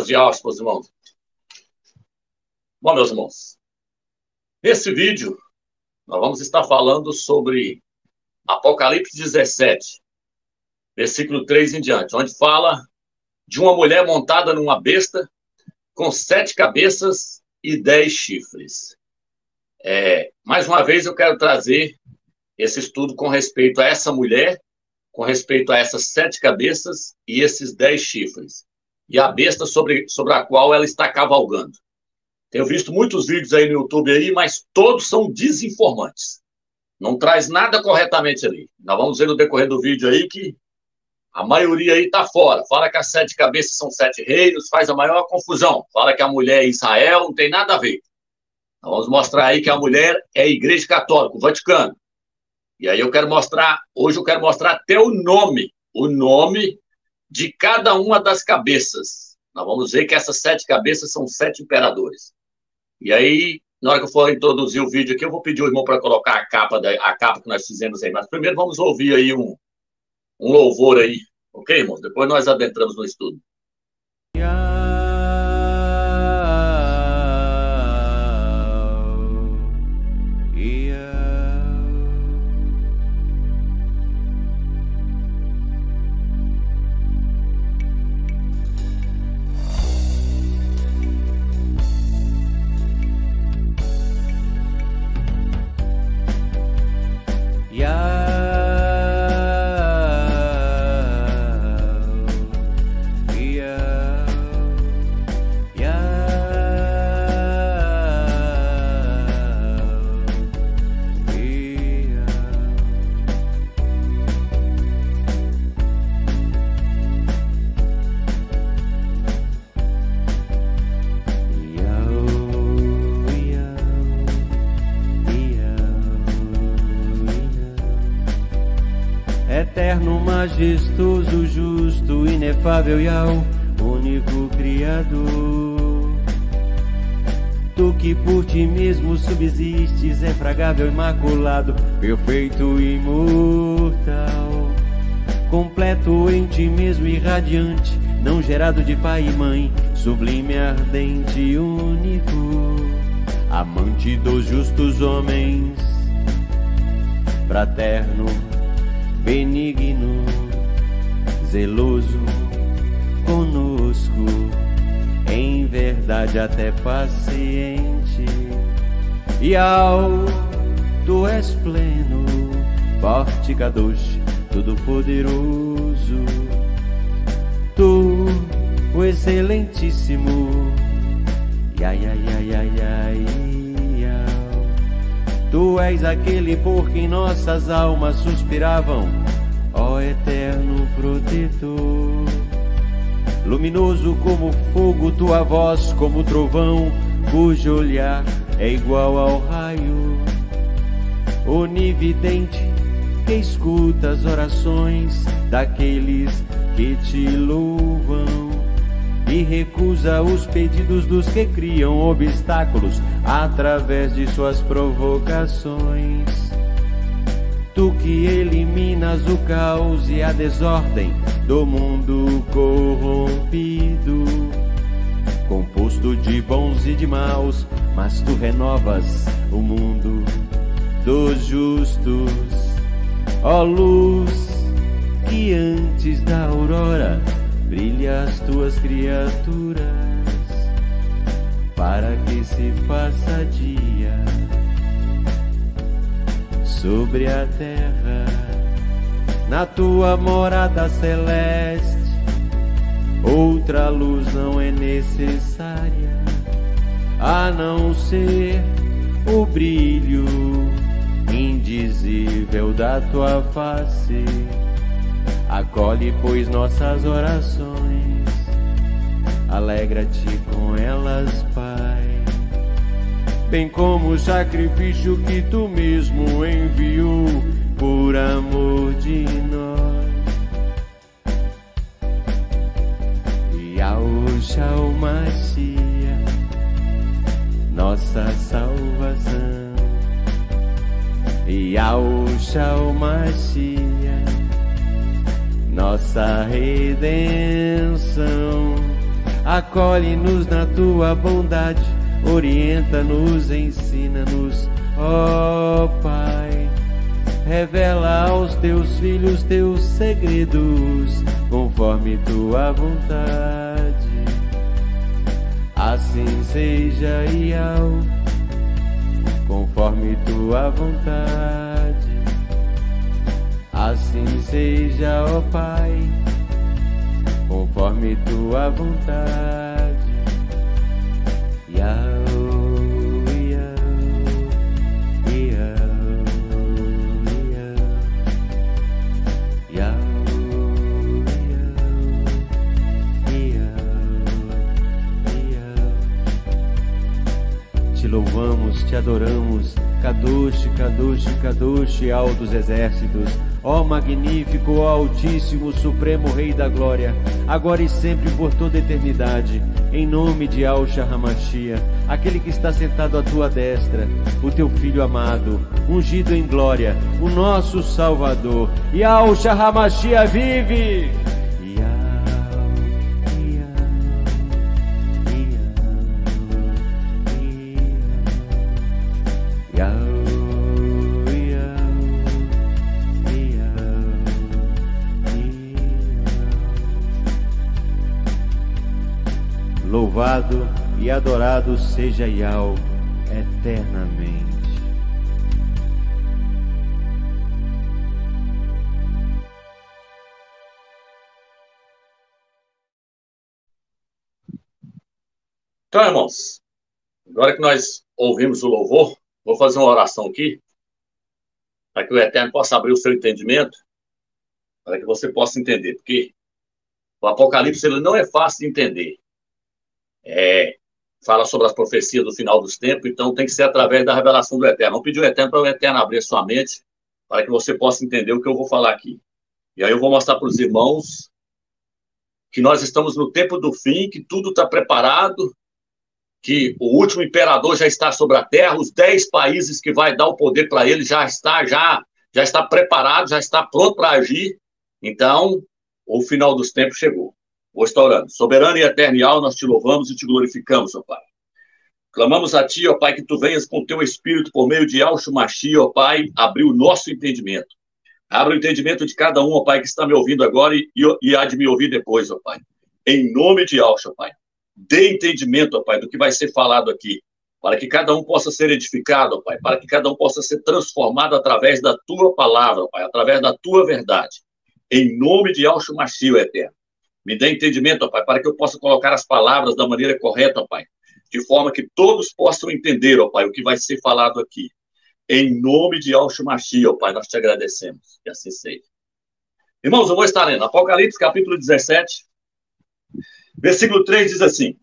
Paz de Alto, meus irmãos. Bom, meus irmãos, nesse vídeo nós vamos estar falando sobre Apocalipse 17, versículo 3 em diante, onde fala de uma mulher montada numa besta com 7 cabeças e 10 chifres. Mais uma vez eu quero trazer esse estudo com respeito a essa mulher, com respeito a essas 7 cabeças e esses 10 chifres, e a besta sobre a qual ela está cavalgando. Tenho visto muitos vídeos aí no YouTube, aí, mas todos são desinformantes. Não traz nada corretamente ali. Nós vamos ver no decorrer do vídeo aí que a maioria aí está fora. Fala que as 7 cabeças são 7 reinos, faz a maior confusão. Fala que a mulher é Israel, não tem nada a ver. Nós vamos mostrar aí que a mulher é a Igreja Católica, o Vaticano. E aí hoje eu quero mostrar até o nome de cada uma das cabeças. Nós vamos ver que essas 7 cabeças são 7 imperadores. E aí, na hora que eu for introduzir o vídeo aqui, eu vou pedir ao irmão para colocar a capa que nós fizemos aí. Mas primeiro vamos ouvir aí um louvor aí. Ok, irmãos? Depois nós adentramos no estudo. Eterno, majestoso, justo, inefável Yahweh, único Criador. Tu que por ti mesmo subsistes, infragável, imaculado, perfeito e imortal. Completo em ti mesmo e radiante, não gerado de pai e mãe, sublime, ardente e único. Amante dos justos homens, fraterno, benigno, zeloso conosco, em verdade até paciente. E tu és pleno, forte, kadosh, todo-poderoso. Tu, o excelentíssimo, Tu és aquele por quem nossas almas suspiravam, ó eterno protetor. Luminoso como fogo, tua voz como trovão, cujo olhar é igual ao raio. Onividente, que escuta as orações daqueles que te louvam e recusa os pedidos dos que criam obstáculos através de suas provocações. Tu que eliminas o caos e a desordem do mundo corrompido, composto de bons e de maus, mas tu renovas o mundo dos justos. Ó luz que antes da aurora brilha as tuas criaturas, para que se faça dia sobre a terra. Na tua morada celeste, outra luz não é necessária, a não ser o brilho indizível da tua face. Acolhe, pois, nossas orações, alegra-te com elas, Pai, bem como o sacrifício que tu mesmo enviou por amor de nós. Yahushua o Mashiach, nossa salvação. Yahushua o Mashiach, nossa redenção. acolhe-nos na tua bondade, orienta-nos, ensina-nos, ó Pai. Revela aos teus filhos teus segredos, conforme tua vontade. Assim seja, Iau, conforme tua vontade. Assim seja, ó Pai, conforme tua vontade. Iau, te louvamos, te adoramos, Kadosh, Kadosh, Kadosh, Al dos exércitos, ó magnífico, ó altíssimo, supremo Rei da glória, agora e sempre por toda a eternidade, em nome de Yahshua HaMashiach, aquele que está sentado à tua destra, o teu Filho amado, ungido em glória, o nosso Salvador. Yahshua HaMashiach vive! Louvado e adorado seja Yahweh eternamente. Então, irmãos, agora que nós ouvimos o louvor, vou fazer uma oração aqui, para que o Eterno possa abrir o seu entendimento, para que você possa entender, porque o Apocalipse ele não é fácil de entender. Fala sobre as profecias do final dos tempos, então tem que ser através da revelação do Eterno. Vamos pedir ao Eterno para o Eterno abrir sua mente, para que você possa entender o que eu vou falar aqui. E aí eu vou mostrar para os irmãos que nós estamos no tempo do fim, que tudo está preparado, que o último imperador já está sobre a terra, os 10 países que vai dar o poder para ele já está preparado, já está pronto para agir. Então, o final dos tempos chegou. Vou estar orando. Soberano e eterno Yahweh, nós te louvamos e te glorificamos, ó Pai. Clamamos a ti, ó Pai, que tu venhas com o teu Espírito por meio de Yahshua HaMashiach, ó Pai, abrir o nosso entendimento. Abra o entendimento de cada um, ó Pai, que está me ouvindo agora e há de me ouvir depois, ó Pai. Em nome de Yahshua, ó Pai. Dê entendimento, ó Pai, do que vai ser falado aqui, para que cada um possa ser edificado, ó Pai, para que cada um possa ser transformado através da tua palavra, ó Pai, através da tua verdade. Em nome de Yahshua HaMashiach, eterno. Me dê entendimento, ó Pai, para que eu possa colocar as palavras da maneira correta, ó Pai, de forma que todos possam entender, ó Pai, o que vai ser falado aqui. Em nome de Yahshua HaMashiach, ó Pai, nós te agradecemos. Que assim seja. Irmãos, eu vou estar lendo Apocalipse, capítulo 17, versículo 3 diz assim: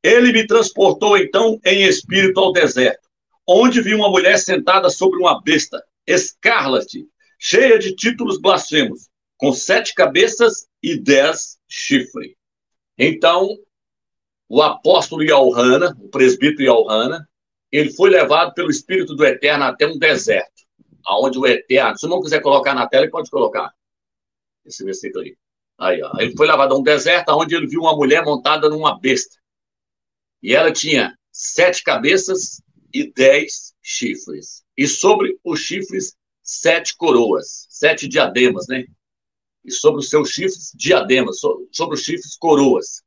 Ele me transportou, então, em espírito ao deserto, onde vi uma mulher sentada sobre uma besta, escarlate, cheia de títulos blasfemos, com 7 cabeças e 10 chifres. Então, o apóstolo Yohana, o presbítero Yohana, ele foi levado pelo Espírito do Eterno até um deserto, aonde o Eterno, se não quiser colocar na tela, ele pode colocar esse versículo aí. Aí, ó. Ele foi levado a um deserto, onde ele viu uma mulher montada numa besta. E ela tinha 7 cabeças e 10 chifres. E sobre os chifres, 7 coroas, 7 diademas, né? E sobre os seus chifres, diademas, sobre os chifres, coroas.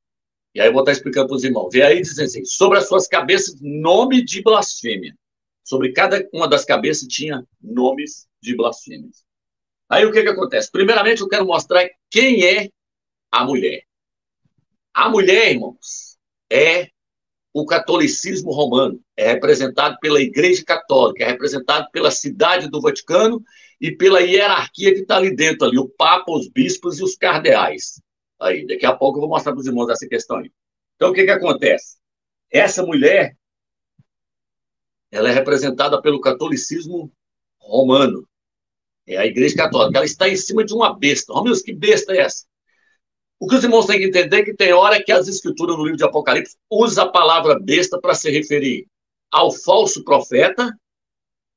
E aí eu vou estar explicando para os irmãos. E aí dizem assim, sobre as suas cabeças, nome de blasfêmia. Sobre cada uma das cabeças tinha nomes de blasfêmia. Aí o que acontece? Primeiramente eu quero mostrar quem é a mulher. A mulher, irmãos, é o catolicismo romano. É representado pela Igreja Católica, é representado pela cidade do Vaticano e pela hierarquia que está ali dentro, ali, o Papa, os bispos e os cardeais. Aí, daqui a pouco eu vou mostrar para os irmãos essa questão aí. Então, o que acontece? Essa mulher, ela é representada pelo catolicismo romano. É a Igreja Católica. Ela está em cima de uma besta. Oh, meu Deus, que besta é essa? O que os irmãos têm que entender é que tem hora que as escrituras no livro de Apocalipse usam a palavra besta para se referir ao falso profeta,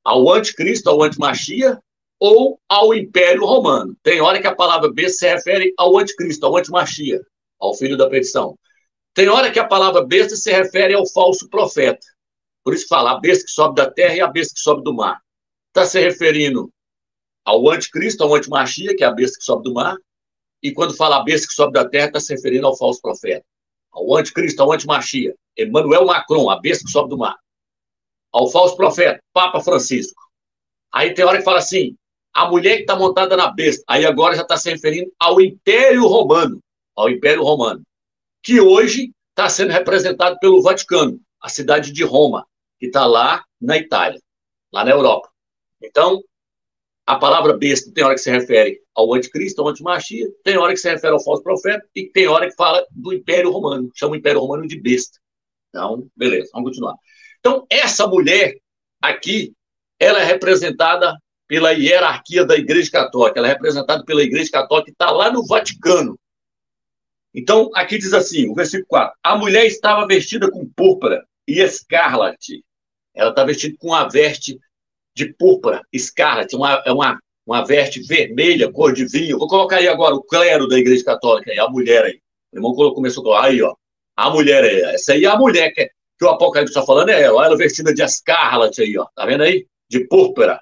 ao anticristo, ao antimachia, ou ao Império Romano. Tem hora que a palavra besta se refere ao anticristo, ao antimachia, ao filho da perdição. Tem hora que a palavra besta se refere ao falso profeta. Por isso fala a besta que sobe da terra e a besta que sobe do mar. Está se referindo ao anticristo, ao antimachia, que é a besta que sobe do mar. E quando fala a besta que sobe da terra, está se referindo ao falso profeta. Ao anticristo, ao antimachia. Emmanuel Macron, a besta que sobe do mar. Ao falso profeta, Papa Francisco. Aí tem hora que fala assim, a mulher que está montada na besta. Aí agora já está se referindo ao Império Romano. Ao Império Romano. Que hoje está sendo representado pelo Vaticano, a cidade de Roma, que está lá na Itália, lá na Europa. Então, a palavra besta tem hora que se refere ao anticristo, ao antimachia, tem hora que se refere ao falso profeta e tem hora que fala do Império Romano, chama o Império Romano de besta. Então, beleza, vamos continuar. Então, essa mulher aqui, ela é representada pela hierarquia da Igreja Católica, ela é representada pela Igreja Católica que está lá no Vaticano. Então, aqui diz assim, o versículo 4, a mulher estava vestida com púrpura e escarlate. Ela está vestida com uma veste de púrpura, escarlate, uma veste vermelha, cor de vinho. Vou colocar aí agora o clero da Igreja Católica, aí, a mulher aí. O irmão começou a colocar, aí, ó, a mulher aí. Essa aí é a mulher que o Apocalipse está falando, é ela vestida de escarlate aí, ó. Tá vendo aí? De púrpura.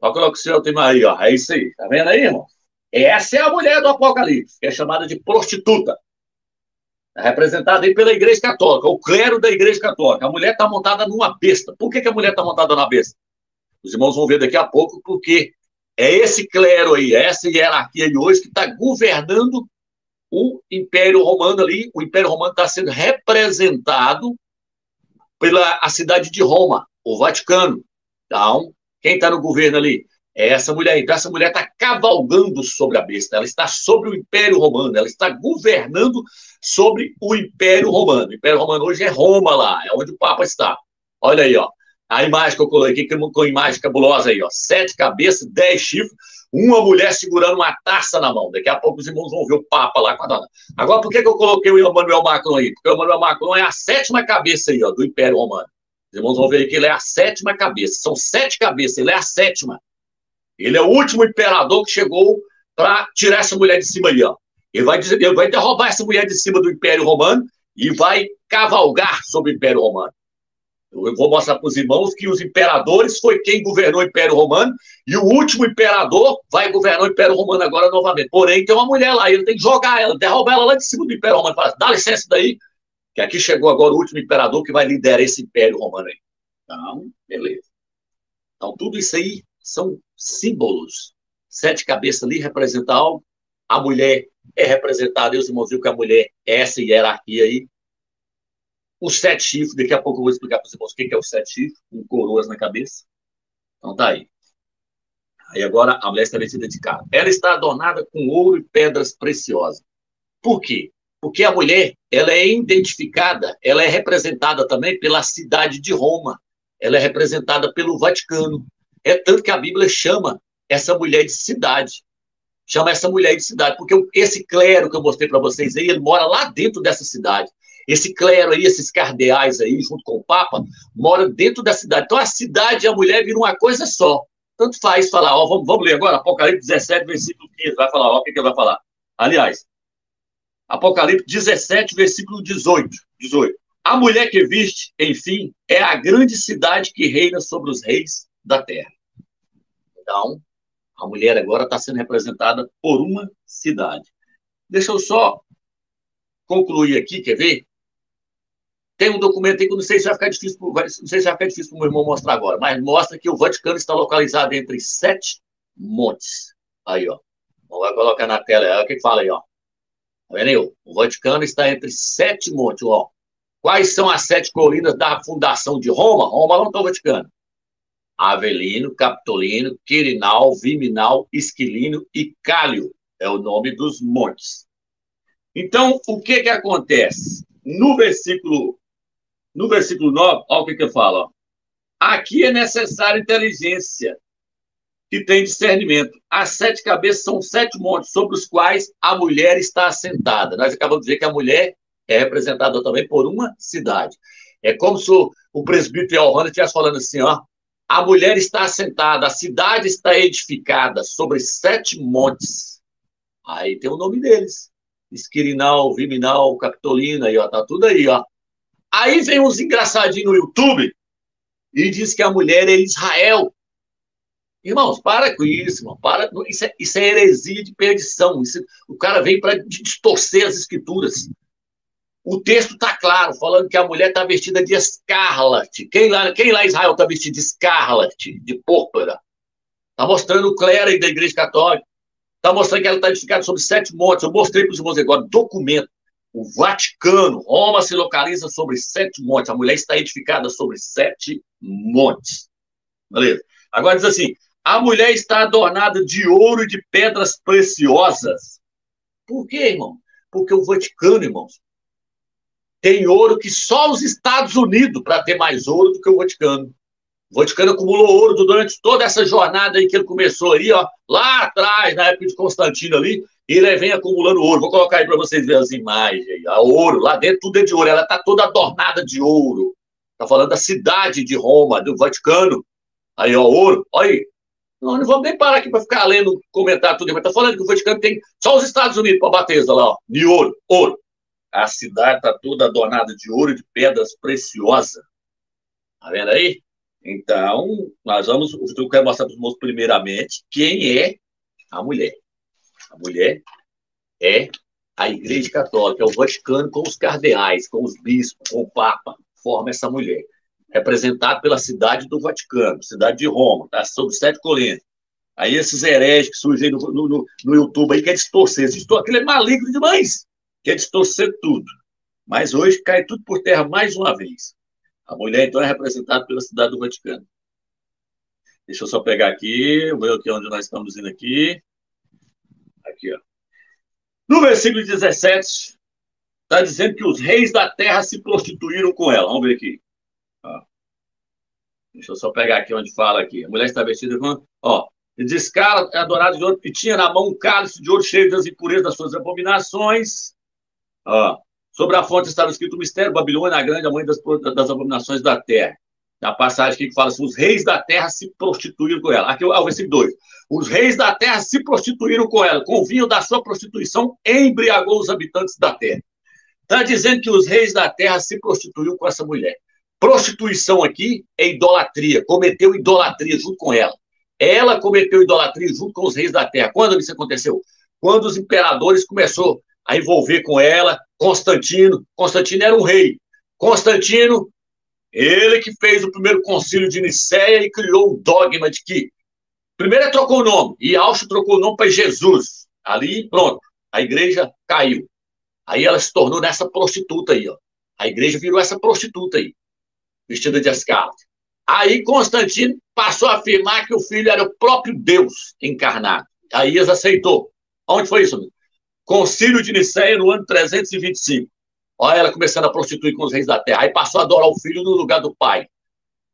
Olha coloca o seu tema aí, ó. É isso aí. Tá vendo aí, irmão? Essa é a mulher do Apocalipse, que é chamada de prostituta. É representada aí pela Igreja Católica, o clero da Igreja Católica. A mulher está montada numa besta. Por que a mulher está montada na besta? Os irmãos vão ver daqui a pouco, porque é esse clero aí, essa hierarquia aí hoje que está governando o Império Romano ali. O Império Romano está sendo representado pela a cidade de Roma, o Vaticano. Então, quem está no governo ali? É essa mulher. Então, essa mulher está cavalgando sobre a besta. Ela está sobre o Império Romano. Ela está governando sobre o Império Romano. O Império Romano hoje é Roma lá. É onde o Papa está. Olha aí, ó. A imagem que eu coloquei aqui, com a imagem cabulosa aí, ó. 7 cabeças, 10 chifres, uma mulher segurando uma taça na mão. Daqui a pouco os irmãos vão ver o Papa lá com a dona. Agora, por que eu coloquei o Emmanuel Macron aí? Porque o Emmanuel Macron é a 7ª cabeça aí, ó, do Império Romano. Os irmãos vão ver aí que ele é a 7ª cabeça. São 7 cabeças, ele é a 7ª. Ele é o último imperador que chegou para tirar essa mulher de cima aí, ó. Ele vai derrubar essa mulher de cima do Império Romano e vai cavalgar sobre o Império Romano. Eu vou mostrar para os irmãos que os imperadores foi quem governou o Império Romano e o último imperador vai governar o Império Romano agora novamente. Porém, tem uma mulher lá, ele tem que jogar ela, derrubar ela lá de cima do Império Romano. Fala, dá licença daí, que aqui chegou agora o último imperador que vai liderar esse Império Romano aí. Então, beleza. Então, tudo isso aí são símbolos. 7 cabeças ali representam algo. A mulher é representada, e os irmãos viram que a mulher é essa hierarquia aí. Os 7 chifres, daqui a pouco eu vou explicar para os irmãos o que é os 7 chifres, com coroas na cabeça. Então tá aí. Aí agora a mulher está vestida de carne. Ela está adornada com ouro e pedras preciosas. Por quê? Porque a mulher, ela é identificada, ela é representada também pela cidade de Roma. Ela é representada pelo Vaticano. É tanto que a Bíblia chama essa mulher de cidade. Chama essa mulher de cidade, porque esse clero que eu mostrei para vocês aí, ele mora lá dentro dessa cidade. Esse clero aí, esses cardeais aí, junto com o Papa, mora dentro da cidade. Então a cidade e a mulher viram uma coisa só. Tanto faz falar, ó, vamos ler agora, Apocalipse 17, versículo 15, vai falar, ó, o que ele vai falar. Aliás, Apocalipse 17, versículo 18. A mulher que viste, enfim, é a grande cidade que reina sobre os reis da terra. Então, a mulher agora está sendo representada por uma cidade. Deixa eu só concluir aqui, quer ver? Tem um documento aí que eu não sei se vai ficar difícil, não sei se vai ficar difícil para o meu irmão mostrar agora, mas mostra que o Vaticano está localizado entre 7 montes. Aí, ó. Vai colocar na tela, é o que fala aí, ó. Tá vendo aí? O Vaticano está entre 7 montes, ó. Quais são as 7 colinas da fundação de Roma? Roma não está o Vaticano. Avelino, Capitolino, Quirinal, Viminal, Esquilino e Cálio. É o nome dos montes. Então, o que acontece? No versículo 9, olha o que eu falo. Ó. Aqui é necessária inteligência, que tem discernimento. As 7 cabeças são 7 montes, sobre os quais a mulher está assentada. Nós acabamos de dizer que a mulher é representada também por uma cidade. É como se o presbítero Johanna estivesse falando assim, ó. A mulher está assentada, a cidade está edificada sobre 7 montes. Aí tem o nome deles. Esquirinal, Viminal, Capitolina, aí, ó, tá tudo aí, ó. Aí vem uns engraçadinhos no YouTube e diz que a mulher é Israel. Irmãos, para com isso, irmão. Isso é heresia de perdição. O cara vem para distorcer as escrituras. O texto está claro, falando que a mulher está vestida de escarlate. Quem lá em Israel está vestido de escarlate, de púrpura? Está mostrando o clero aí da Igreja Católica. Está mostrando que ela está edificada sobre 7 montes. Eu mostrei para os irmãos agora, documento. O Vaticano, Roma se localiza sobre 7 montes. A mulher está edificada sobre 7 montes. Beleza? Agora diz assim, a mulher está adornada de ouro e de pedras preciosas. Por quê, irmão? Porque o Vaticano, irmãos, tem ouro que só os Estados Unidos para ter mais ouro do que o Vaticano. O Vaticano acumulou ouro durante toda essa jornada aí que ele começou aí, ó, lá atrás, na época de Constantino ali, e ele vem acumulando ouro. Vou colocar aí para vocês verem as imagens aí. A ouro, lá dentro tudo é de ouro, ela está toda adornada de ouro. Está falando da cidade de Roma, do Vaticano. Aí, ó, ouro, olha aí. Não vamos nem parar aqui para ficar lendo, comentar tudo, mas está falando que o Vaticano tem só os Estados Unidos para bater isso lá, ó, de ouro, ouro. A cidade está toda adornada de ouro e de pedras preciosas. Tá vendo aí? Então, eu quero mostrar para os irmãos primeiramente quem é a mulher. A mulher é a Igreja Católica, é o Vaticano com os cardeais, com os bispos, com o Papa, forma essa mulher. Representado pela cidade do Vaticano, cidade de Roma, tá? Sobre 7 colinas. Aí esses hereges que surgem no YouTube aí, quer distorcer. Aquilo é maligno demais. Quer distorcer tudo. Mas hoje cai tudo por terra mais uma vez. A mulher, então, é representada pela cidade do Vaticano. Deixa eu só pegar aqui, ver aqui onde nós estamos indo aqui. Aqui, ó. No versículo 17, está dizendo que os reis da terra se prostituíram com ela. Vamos ver aqui. Deixa eu só pegar aqui onde fala aqui. A mulher está vestida com... Ó, descara, adorado de ouro, e tinha na mão um cálice de ouro cheio das impurezas das suas abominações. Ó, sobre a fonte estava escrito o mistério, Babilônia, a grande, a mãe das abominações da terra. Na passagem aqui que fala assim, os reis da terra se prostituíram com ela. Aqui é o versículo 2. Os reis da terra se prostituíram com ela. Com o vinho da sua prostituição, embriagou os habitantes da terra. Está dizendo que os reis da terra se prostituíram com essa mulher. Prostituição aqui é idolatria. Cometeu idolatria junto com ela. Ela cometeu idolatria junto com os reis da terra. Quando isso aconteceu? Quando os imperadores começaram a envolver com ela, Constantino era um rei. Constantino, ele que fez o primeiro concílio de Nicéia e criou o dogma de que, primeiro ele trocou o nome, e Alcho trocou o nome para Jesus. Ali, pronto, a igreja caiu. Aí ela se tornou nessa prostituta aí, ó. A igreja virou essa prostituta aí, vestida de escarlate. Aí Constantino passou a afirmar que o filho era o próprio Deus encarnado. Aí eles aceitou. Onde foi isso, amigo? Concílio de Nicéia no ano 325. Olha ela começando a prostituir com os reis da terra. Aí passou a adorar o filho no lugar do pai.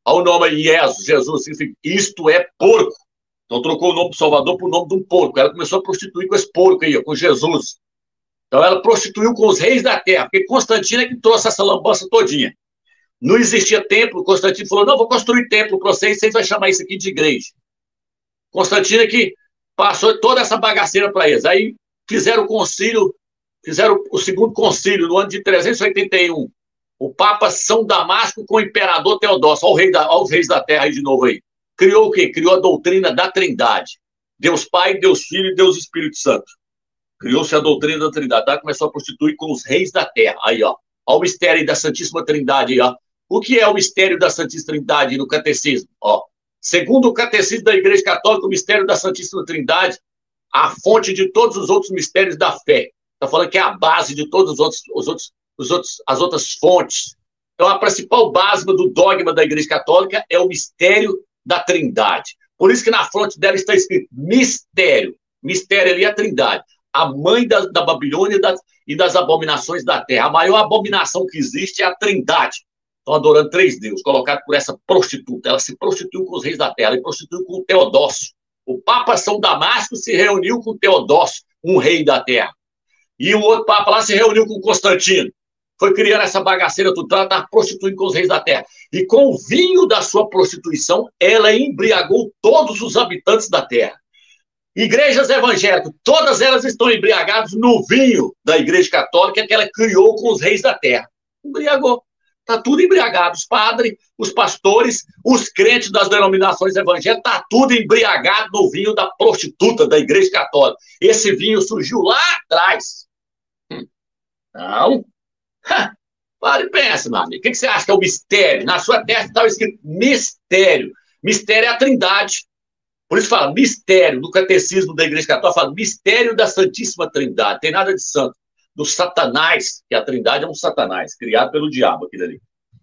Olha o nome aí, Jesus, significa isto é porco. Então trocou o nome do Salvador por nome de um porco. Ela começou a prostituir com esse porco aí, com Jesus. Então ela prostituiu com os reis da terra, porque Constantino é que trouxe essa lambança todinha. Não existia templo, Constantino falou, não, vou construir templo para vocês vão chamar isso aqui de igreja. Constantino é que passou toda essa bagaceira para eles. Aí fizeram o concílio, fizeram o segundo concílio no ano de 381. O Papa São Damasco com o imperador Teodósio. Olha os reis da terra aí de novo aí. Criou o quê? Criou a doutrina da Trindade. Deus Pai, Deus Filho e Deus Espírito Santo. Criou-se a doutrina da Trindade. Tá? Começou a prostituir com os reis da terra. Aí, ó. Olha o mistério da Santíssima Trindade aí, ó. O que é o mistério da Santíssima Trindade no catecismo? Ó, segundo o catecismo da Igreja Católica, o mistério da Santíssima Trindade, a fonte de todos os outros mistérios da fé. Está falando que é a base de todas as outras fontes. Então, a principal base do dogma da Igreja Católica é o mistério da Trindade. Por isso que na fronte dela está escrito mistério. Mistério ali é a Trindade. A mãe da Babilônia e das abominações da terra. A maior abominação que existe é a Trindade. Estão adorando 3 deuses, colocado por essa prostituta. Ela se prostituiu com os reis da terra, ela se prostituiu com o Teodósio. O Papa São Damasco se reuniu com o Teodósio, um rei da terra. E o outro Papa lá se reuniu com Constantino. Foi criando essa bagaceira toda, ela estava prostituindo com os reis da terra. E com o vinho da sua prostituição, ela embriagou todos os habitantes da terra. Igrejas evangélicas, todas elas estão embriagadas no vinho da Igreja Católica que ela criou com os reis da terra. Embriagou. Está tudo embriagado. Os padres, os pastores, os crentes das denominações evangélicas, está tudo embriagado no vinho da prostituta da Igreja Católica. Esse vinho surgiu lá atrás. Não. Para e pensa, meu amigo. O que você acha que é o mistério? Na sua testa estava escrito mistério. Mistério é a Trindade. Por isso fala mistério. No catecismo da Igreja Católica fala mistério da Santíssima Trindade. Tem nada de santo. Do Satanás, que a Trindade é um Satanás, criado pelo diabo, aquilo ali.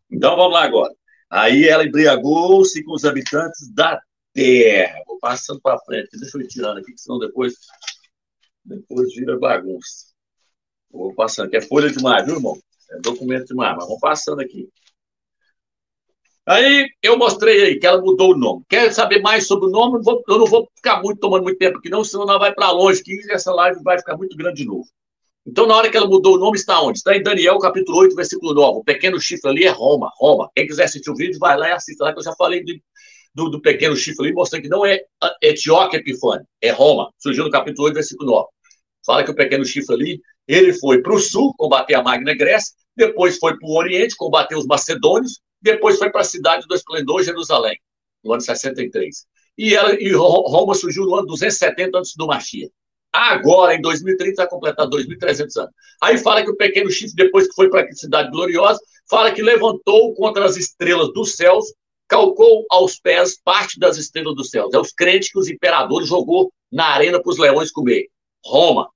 Então, vamos lá agora. Aí ela embriagou-se com os habitantes da terra. Vou passando para frente. Deixa eu ir tirando aqui, que senão depois vira bagunça. Vou passando, que é folha demais, viu, irmão? É documento demais, mas vamos passando aqui. Aí eu mostrei aí que ela mudou o nome. Quer saber mais sobre o nome? Eu não vou ficar tomando muito tempo aqui, não, senão ela vai para longe, que essa live vai ficar muito grande de novo. Então, na hora que ela mudou o nome, está onde? Está em Daniel, capítulo 8, versículo 9. O pequeno chifre ali é Roma. Roma. Quem quiser assistir o vídeo, vai lá e assista lá, que eu já falei do pequeno chifre ali, mostrando que não é Antioquia Epifânio, é Roma. Surgiu no capítulo 8, versículo 9. Fala que o pequeno chifre ali, ele foi para o sul, combater a Magna Grécia, depois foi para o Oriente, combater os macedônios, depois foi para a cidade do esplendor, Jerusalém, no ano 63. E Roma surgiu no ano 270 antes do Mashiach. Agora, em 2030, vai completar 2.300 anos. Aí fala que o pequeno chifre, depois que foi para a cidade gloriosa, fala que levantou contra as estrelas dos céus, calcou aos pés parte das estrelas dos céus. É os crentes que os imperadores jogou na arena para os leões comer. Roma,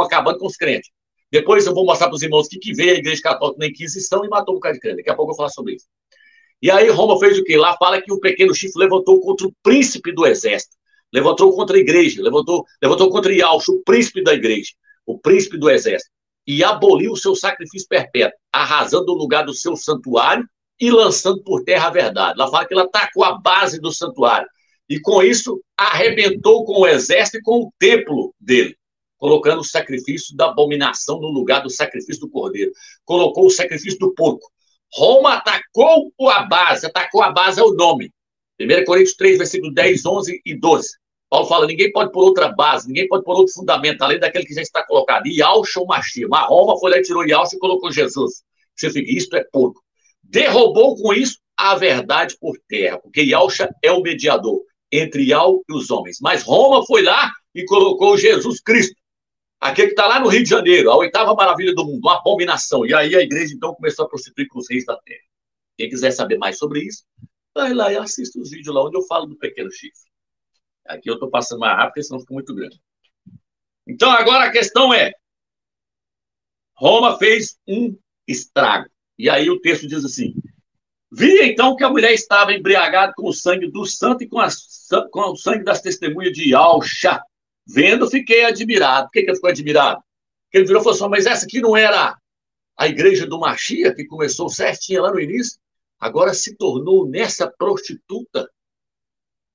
acabando com os crentes. Depois eu vou mostrar para os irmãos que veio a Igreja Católica na Inquisição e matou um bocado de crente. Daqui a pouco eu vou falar sobre isso. E aí Roma fez o quê? Lá fala que o pequeno chifre levantou contra o príncipe do exército. Levantou contra a igreja, levantou contra Ialcho, o príncipe da igreja, o príncipe do exército, e aboliu o seu sacrifício perpétuo, arrasando o lugar do seu santuário e lançando por terra a verdade. Lá fala que ele atacou a base do santuário, e com isso arrebentou com o exército e com o templo dele, colocando o sacrifício da abominação no lugar do sacrifício do cordeiro, colocou o sacrifício do porco. Roma atacou a base é o nome. 1 Coríntios 3, versículo 10, 11 e 12. Paulo fala, ninguém pode pôr outra base, ninguém pode pôr outro fundamento, além daquele que já está colocado. Yahshua Mashiach. Mas Roma foi lá e tirou Yahshua e colocou Jesus. Você fica, isto é porco. Derrubou com isso a verdade por terra, porque Yahshua é o mediador entre Yahweh e os homens. Mas Roma foi lá e colocou Jesus Cristo. Aquele que está lá no Rio de Janeiro, a 8ª maravilha do mundo, uma abominação. E aí a igreja, então, começou a prostituir com os reis da terra. Quem quiser saber mais sobre isso, vai lá e assista os vídeos lá onde eu falo do pequeno chifre. Aqui eu estou passando mais rápido, porque senão fica muito grande. Então, agora a questão é, Roma fez um estrago. E aí o texto diz assim, vi então que a mulher estava embriagada com o sangue do santo e com o sangue das testemunhas de Yahshua. Vendo, fiquei admirado. Por que ele ficou admirado? Porque ele virou e falou assim, mas essa aqui não era a igreja do Mashiach, que começou certinha lá no início? Agora se tornou nessa prostituta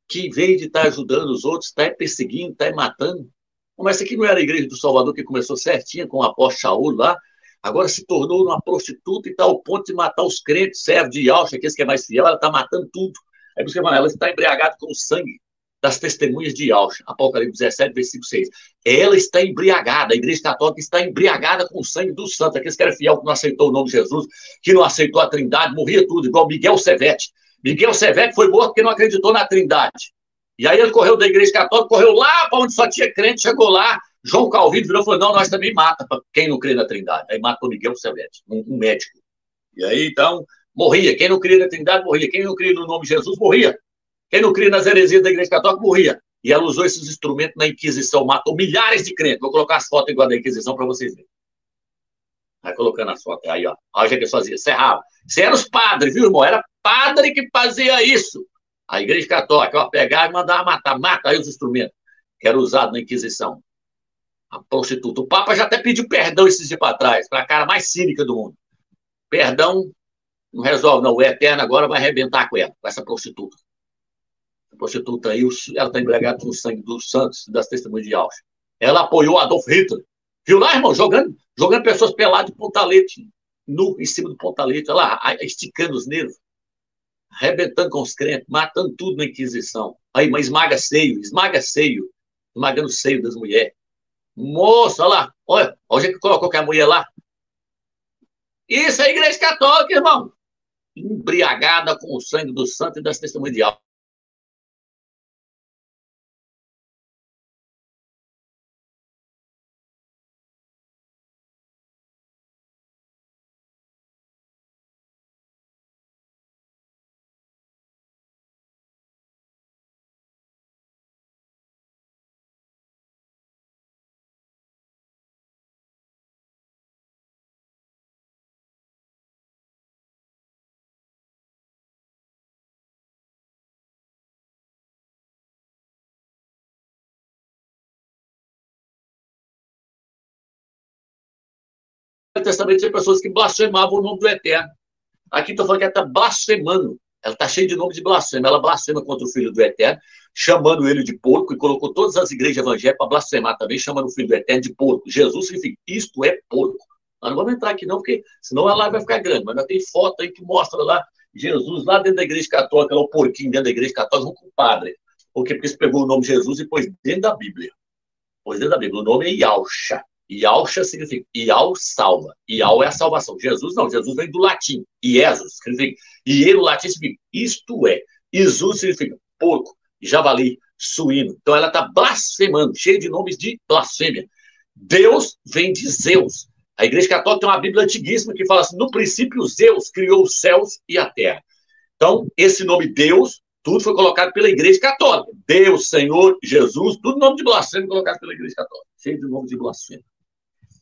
que, em vez de estar ajudando os outros, está perseguindo, está matando. Mas essa aqui não era a igreja do Salvador que começou certinha com o apóstolo Shaul lá, agora se tornou uma prostituta e está ao ponto de matar os crentes, servos de Yahshua, aqueles que é mais fiel, ela está matando tudo. Aí você fala, ela está embriagada com o sangue das testemunhas de Yahshua, Apocalipse 17, versículo 6. Ela está embriagada, a igreja católica está embriagada com o sangue dos santos, aqueles que eram fiel, que não aceitou o nome de Jesus, que não aceitou a Trindade, morria tudo, igual Miguel Sevete. Miguel Sevete foi morto porque não acreditou na Trindade. E aí ele correu da igreja católica, correu lá para onde só tinha crente, chegou lá, João Calvino virou e falou, não, nós também mata quem não crê na Trindade. Aí matou Miguel Sevete, um médico. E aí, então, morria. Quem não cria na Trindade, morria. Quem não cria no nome de Jesus, morria. Quem não cria nas heresias da igreja católica, morria. E ela usou esses instrumentos na Inquisição, matou milhares de crentes. Vou colocar as fotos igual da Inquisição para vocês verem. Vai colocando as fotos aí, ó. Olha o que eles faziam, serrava. Isso era os padres, viu, irmão? Era padre que fazia isso. A igreja católica, ó, pegava e mandava matar. Mata aí os instrumentos que eram usados na Inquisição. A prostituta. O Papa já até pediu perdão esses dias para trás, para a cara mais cínica do mundo. Perdão não resolve, não. O Eterno agora vai arrebentar com ela, com essa prostituta. A prostituta aí, ela está embriagada com o sangue dos santos, das testemunhas de Yahshua. Ela apoiou Adolf Hitler. Viu lá, irmão? Jogando pessoas peladas de pontalete, nu em cima do pontalete, olha lá, esticando os nervos, arrebentando com os crentes, matando tudo na Inquisição. Aí, mas esmaga seio. esmagando o seio das mulheres. Moço, olha lá, olha o jeito que colocou que a mulher lá. Isso é a igreja católica, irmão. Embriagada com o sangue do santo e das testemunhas de alma. No Testamento tinha pessoas que blasfemavam o nome do Eterno. Aqui estou falando que ela está blasfemando. Ela está cheia de nome de blasfema. Ela blasfema contra o Filho do Eterno, chamando ele de porco, e colocou todas as igrejas evangélicas para blasfemar também, chamando o Filho do Eterno de porco. Jesus significa, isto é porco. Nós não vamos entrar aqui não, porque senão a live vai ficar grande, mas nós tem foto aí que mostra lá Jesus lá dentro da igreja católica, lá o porquinho dentro da igreja católica, junto com o padre. Por quê? Porque você pegou o nome de Jesus e pôs dentro da Bíblia. Pôs dentro da Bíblia. O nome é Yahusha. Yahusha significa Yahweh salva. Yahweh é a salvação. Jesus não, Jesus vem do latim. Iesus significa, e ele, o latim significa isto é. Jesus significa porco, javali, suíno. Então ela está blasfemando, cheia de nomes de blasfêmia. Deus vem de Zeus. A Igreja Católica tem uma Bíblia antiguíssima que fala assim, no princípio Zeus criou os céus e a terra. Então, esse nome Deus, tudo foi colocado pela Igreja Católica. Deus, Senhor, Jesus, tudo nome de blasfêmia colocado pela Igreja Católica. Cheio de nome de blasfêmia.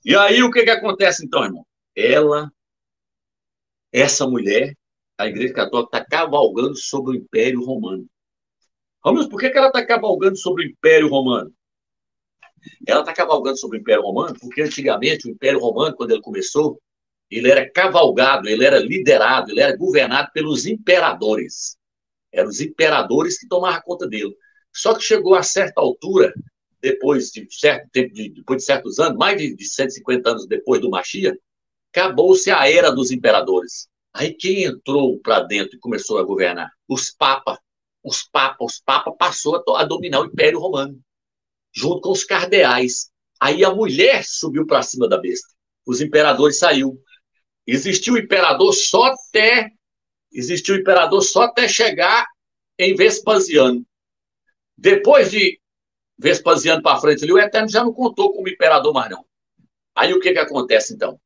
E aí, o que acontece então, irmão? Essa mulher, a Igreja Católica está cavalgando sobre o Império Romano. Romano, por que ela está cavalgando sobre o Império Romano? Ela está cavalgando sobre o Império Romano porque antigamente o Império Romano, quando ele começou, ele era cavalgado, ele era liderado, ele era governado pelos imperadores. Eram os imperadores que tomavam conta dele. Só que chegou a certa altura, depois de certo tempo, depois de certos anos, mais de 150 anos depois do Mashiach, acabou-se a era dos imperadores. Aí quem entrou para dentro e começou a governar? Os papas. Os papas passou a dominar o Império Romano, junto com os cardeais. Aí a mulher subiu para cima da besta. Os imperadores saíram. Existiu o imperador só até chegar em Vespasiano. Depois de Vespasiano para frente, o Eterno já não contou como imperador mais não. Aí o que acontece então?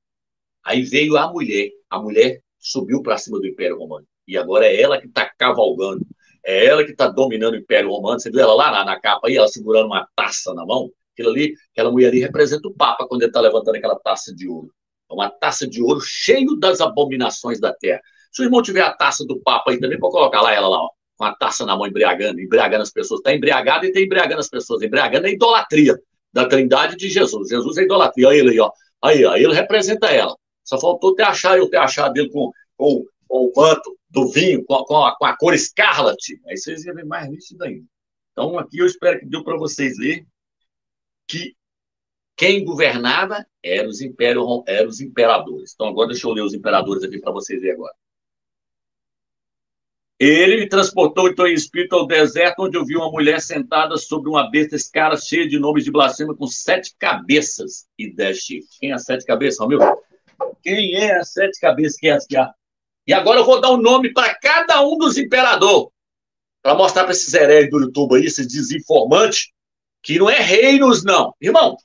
Aí veio a mulher subiu para cima do Império Romano. E agora é ela que está cavalgando. É ela que está dominando o Império Romano. Você viu ela lá na capa aí, ela segurando uma taça na mão? Aquela mulher ali representa o Papa quando ele está levantando aquela taça de ouro. É uma taça de ouro cheio das abominações da terra. Se o irmão tiver a taça do Papa aí também, pode colocar lá ela lá, ó, com a taça na mão, embriagando as pessoas. Está embriagado e está embriagando as pessoas. Embriagando é a idolatria da Trindade de Jesus. Jesus é idolatria. Olha ele aí, ó. Aí ele representa ela. Só faltou eu ter achado ele com o manto do vinho, com a cor escarlate. Aí vocês iam ver mais nítido ainda. Então, aqui eu espero que deu para vocês ler que quem governava eram os imperadores. Então, agora deixa eu ler os imperadores aqui para vocês verem agora. Ele me transportou, então, em espírito ao deserto, onde eu vi uma mulher sentada sobre uma besta escara cheia de nomes de blasfêmia, com 7 cabeças e 10 chifres. Quem é as 7 cabeças, Romeu? Quem é as 7 cabeças que é as que há? E agora eu vou dar um nome para cada um dos imperadores, para mostrar para esses heréis do YouTube aí, esses desinformantes, que não é reinos, não. Irmão,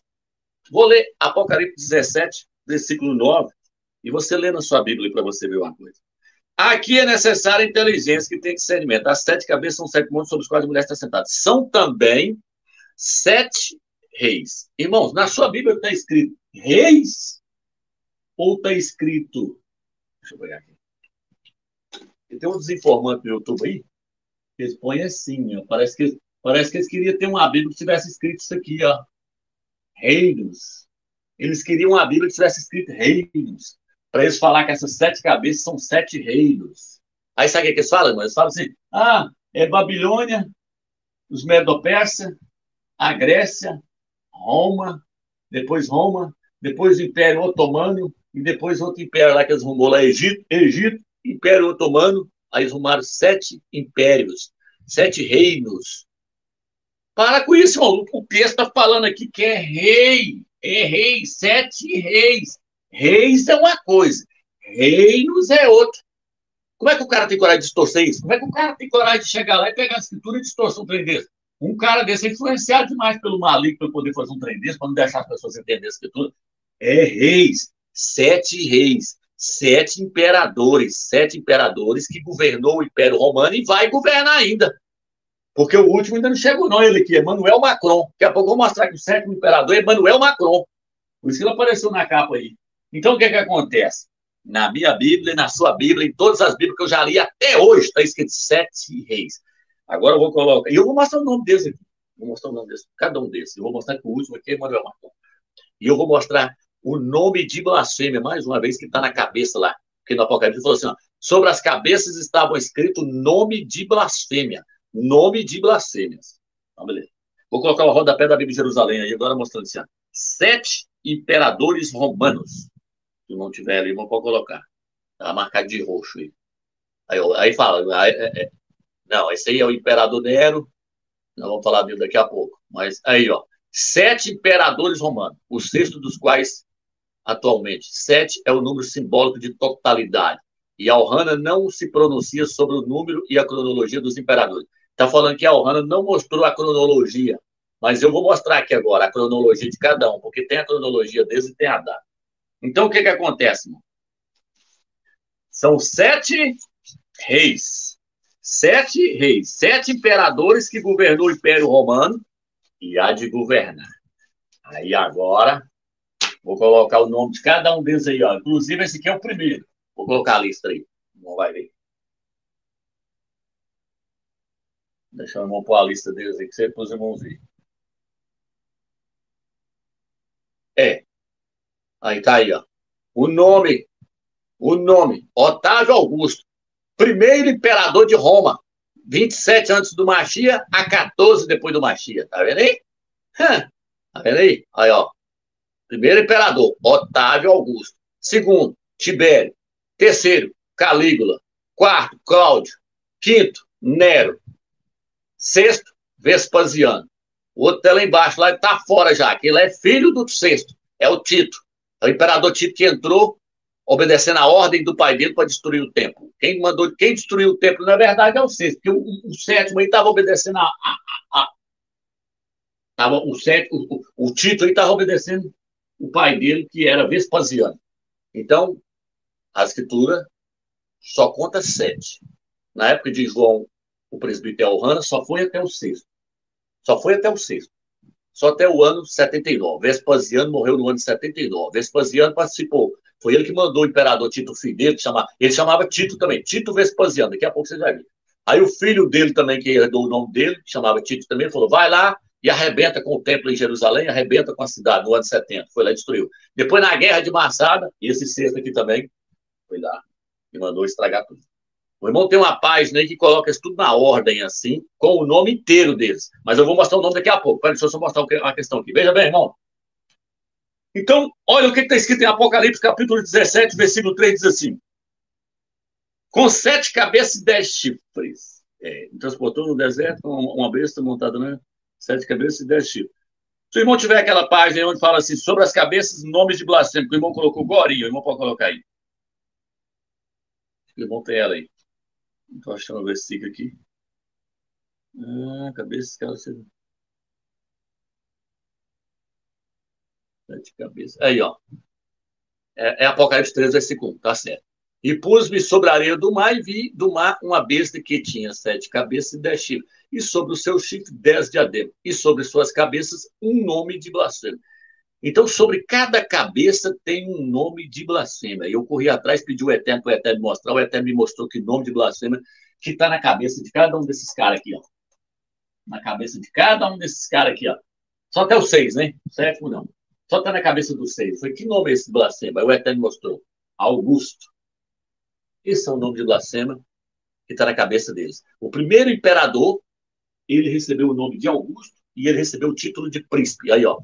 vou ler Apocalipse 17, versículo 9, e você lê na sua Bíblia para você ver uma coisa. Aqui é necessária inteligência que tem discernimento. As 7 cabeças são 7 montes sobre os quais a mulher está sentada. São também 7 reis. Irmãos, na sua Bíblia está escrito reis ou está escrito... Deixa eu pegar aqui. Tem um desinformante no YouTube aí, que eles põem assim, ó. Parece que eles queriam ter uma Bíblia que tivesse escrito isso aqui, ó. Reinos. Eles queriam uma Bíblia que tivesse escrito reinos, para eles falar que essas 7 cabeças são 7 reinos. Aí sabe o que eles falam, irmão? Eles falam assim, é Babilônia, os Medo-Persa, a Grécia, Roma, depois o Império Otomano, e depois outro império lá que eles rumou lá, Egito, Império Otomano. Aí eles rumaram 7 impérios, 7 reinos. Para com isso, irmão. O texto está falando aqui que é rei. É rei, 7 reis. Reis é uma coisa, reinos é outra. Como é que o cara tem coragem de distorcer isso? Como é que o cara tem coragem de chegar lá e pegar a escritura e distorcer um trem desse? Um cara desse é influenciado demais pelo maligno para poder fazer um trem desse, para não deixar as pessoas entenderem a escritura. É reis, 7 reis, 7 imperadores que governou o Império Romano e vai governar ainda. Porque o último ainda não chegou, não. Ele aqui, Emmanuel Macron. Daqui a pouco eu vou mostrar que o 7º imperador é Emmanuel Macron. Por isso que ele apareceu na capa aí. Então, o que acontece? Na minha Bíblia, na sua Bíblia, em todas as Bíblias que eu já li até hoje, está escrito 7 reis. Agora eu vou colocar. E eu vou mostrar o nome deles aqui. Vou mostrar o nome deles, cada um desses. Eu vou mostrar que o último aqui é Emmanuel Macron. E eu vou mostrar o nome de blasfêmia, mais uma vez, que está na cabeça lá. Porque no Apocalipse falou assim: ó, sobre as cabeças estavam escrito nome de blasfêmia. Nome de blasfêmias. Então, beleza. Vou colocar o rodapé da Bíblia de Jerusalém aí, agora mostrando assim: ó, 7 imperadores romanos. Se não tiver ali, não pode colocar. Tá marcado de roxo aí. Aí fala. Não, esse aí é o imperador Nero. Nós vamos falar dele daqui a pouco. Mas aí, ó. 7 imperadores romanos. O 6º dos quais, atualmente. 7 é o número simbólico de totalidade. E a Alhana não se pronuncia sobre o número e a cronologia dos imperadores. Está falando que a Alhana não mostrou a cronologia. Mas eu vou mostrar aqui agora a cronologia de cada um, porque tem a cronologia deles e tem a data. Então, o que acontece, irmão? São 7 reis. 7 reis. 7 imperadores que governou o Império Romano e há de governar. Aí, agora, vou colocar o nome de cada um deles aí, ó. Inclusive, esse aqui é o primeiro. Vou colocar a lista aí. Não vai ver. Deixa eu pôr a lista deles aí, que depois vamos ver. Aí tá aí, ó. O nome, Otávio Augusto, primeiro imperador de Roma, 27 antes do Machia a 14 depois do Machia. Tá vendo aí? Tá vendo aí? Aí, ó. Primeiro imperador, Otávio Augusto. Segundo, Tibério. Terceiro, Calígula. Quarto, Cláudio. Quinto, Nero. Sexto, Vespasiano. O outro tá lá embaixo, lá tá fora já, que ele é filho do sexto. É o Tito. É o imperador Tito que entrou obedecendo a ordem do pai dele para destruir o templo. Quem destruiu o templo, na verdade, é o sexto, porque o sétimo aí estava obedecendo o Tito aí estava obedecendo o pai dele, que era Vespasiano. Então, a escritura só conta 7. Na época de João, o presbítero Alhana, só foi até o 6º. Só até o ano 79. Vespasiano morreu no ano 79. Vespasiano participou. Foi ele que mandou o imperador Tito, filho dele, ele chamava Tito também, Tito Vespasiano. Daqui a pouco você vai ver. Aí o filho dele também, que herdou o nome dele, que chamava Tito também, falou: vai lá e arrebenta com o templo em Jerusalém, arrebenta com a cidade no ano 70. Foi lá e destruiu. Depois, na guerra de Massada, esse sexto aqui também, foi lá e mandou estragar tudo. O irmão tem uma página aí que coloca isso tudo na ordem, assim, com o nome inteiro deles. Mas eu vou mostrar o nome daqui a pouco. Deixa eu só mostrar uma questão aqui. Veja bem, irmão. Então, olha o que está escrito em Apocalipse, capítulo 17, versículo 3, diz assim: com 7 cabeças e 10 chifres. Transportou no deserto uma besta montada, né? 7 cabeças e 10 chifres. Se o irmão tiver aquela página onde fala assim, sobre as cabeças, nomes de blasfêmia, que o irmão colocou Gorinho, o irmão pode colocar aí. O irmão tem ela aí. Estou achando o versículo aqui. Cabeça, cara, você... 7 cabeças. Aí, ó. É Apocalipse 3, versículo 1, tá certo. E pus-me sobre a areia do mar e vi do mar uma besta que tinha 7 cabeças e 10 chifres. E sobre os seus chifres 10 diademas. E sobre suas cabeças um nome de blasfêmia. Então, sobre cada cabeça tem um nome de blasfêmia. E eu corri atrás, pedi o Eterno para o Eterno mostrar. O Eterno me mostrou que nome de blasfêmia que está na cabeça de cada um desses caras aqui, ó. Na cabeça de cada um desses caras aqui, ó. Só até o 6, né? O 7º não. Só está na cabeça do 6. Foi que nome é esse de blasfêmia? Aí o Eterno mostrou. Augusto. Esse é o nome de blasfêmia que está na cabeça deles. O primeiro imperador, ele recebeu o nome de Augusto e ele recebeu o título de príncipe. Aí, ó.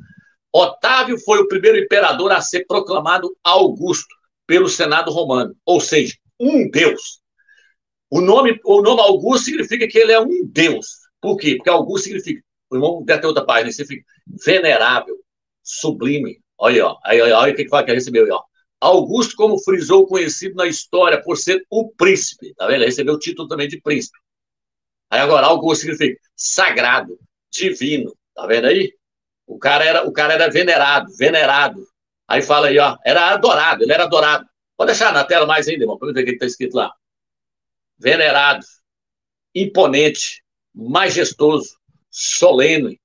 Otávio foi o primeiro imperador a ser proclamado Augusto pelo Senado romano. Ou seja, um deus. O nome Augusto significa que ele é um deus. Por quê? Porque Augusto significa O irmão deve ter outra página, você fica venerável, sublime. Olha, ó, olha o que fala que recebeu aí, ó. Augusto, como frisou, conhecido na história por ser o príncipe, tá vendo? Ele recebeu o título também de príncipe. Aí agora, Augusto significa sagrado, divino, tá vendo aí? O cara era venerado. Aí fala aí, ó, era adorado, ele era adorado. Pode deixar na tela mais ainda, irmão, para ver o que está escrito lá. Venerado, imponente, majestoso, solene,